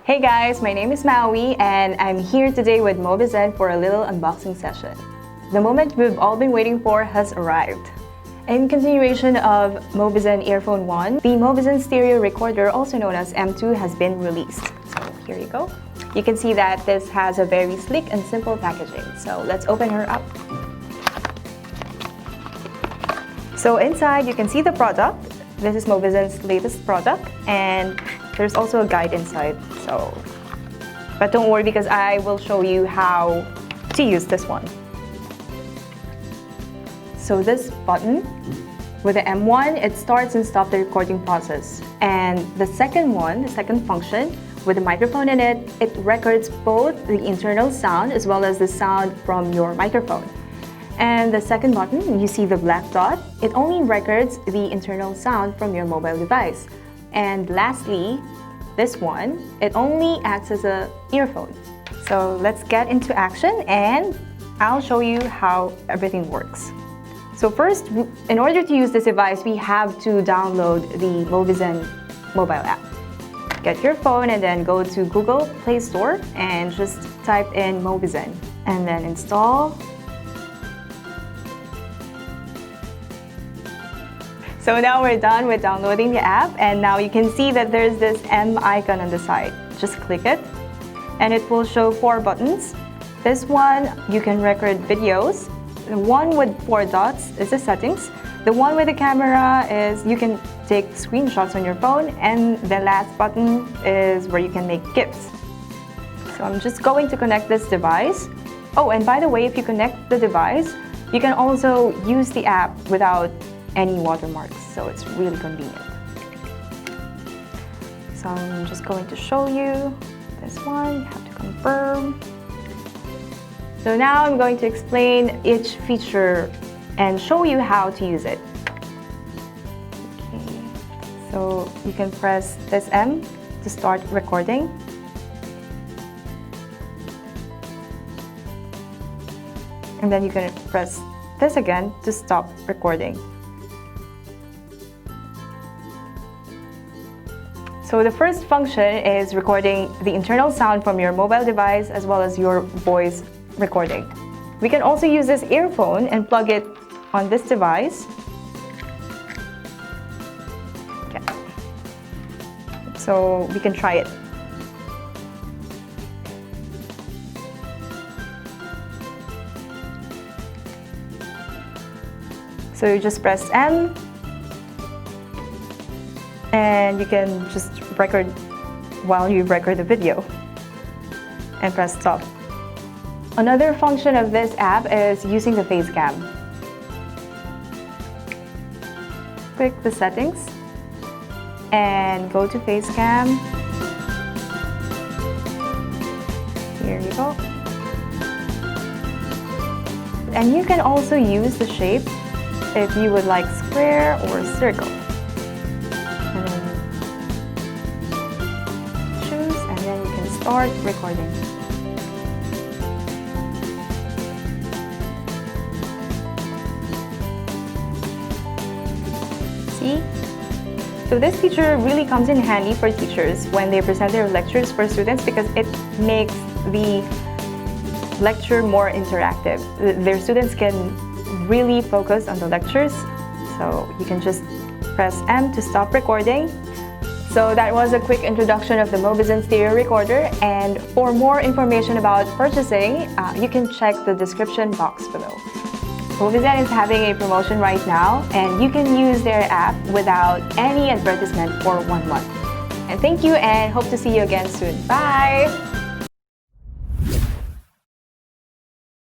Hey guys, my name is Maui and I'm here today with Mobizen for a little unboxing session. The moment we've all been waiting for has arrived. In continuation of Mobizen Earphone 1, the Mobizen Stereo Recorder, also known as M2, has been released. So here you go. You can see that this has a very sleek and simple packaging. So let's open her up. So inside you can see the product. This is Mobizen's latest product and there's also a guide inside. But don't worry because I will show you how to use this one. So this button with the M1, it starts and stops the recording process. And the second one, the second function, with the microphone in it, it records both the internal sound as well as the sound from your microphone. And the second button, you see the black dot, it only records the internal sound from your mobile device. And lastly, this one, it only acts as an earphone. So let's get into action and I'll show you how everything works. So first, in order to use this device, we have to download the Mobizen mobile app. Get your phone and then go to Google Play Store and just type in Mobizen and then install. So now we're done with downloading the app and now you can see that there's this M icon on the side. Just click it and it will show 4 buttons. This one, you can record videos. The one with 4 dots is the settings. The one with the camera is you can take screenshots on your phone, and the last button is where you can make GIFs. So I'm just going to connect this device. Oh, and by the way, if you connect the device, you can also use the app without any watermarks, so it's really convenient. So I'm just going to show you this one. You have to confirm. So now I'm going to explain each feature and show you how to use it. Okay. So you can press this M to start recording. And then you can press this again to stop recording. So the first function is recording the internal sound from your mobile device as well as your voice recording. We can also use this earphone and plug it on this device. Okay. So we can try it. So you just press M and you can just record while you record the video and press stop. Another function of this app is using the face cam. Click the settings and go to face cam. Here you go. And you can also use the shape if you would like square or circle. And then choose and then you can start recording. See? So this feature really comes in handy for teachers when they present their lectures for students because it makes the lecture more interactive. Their students can really focus on the lectures. So you can just press M to stop recording. So that was a quick introduction of the Mobizen Stereo Recorder, and for more information about purchasing, you can check the description box below. Mobizen is having a promotion right now and you can use their app without any advertisement for 1 month. And thank you and hope to see you again soon. Bye!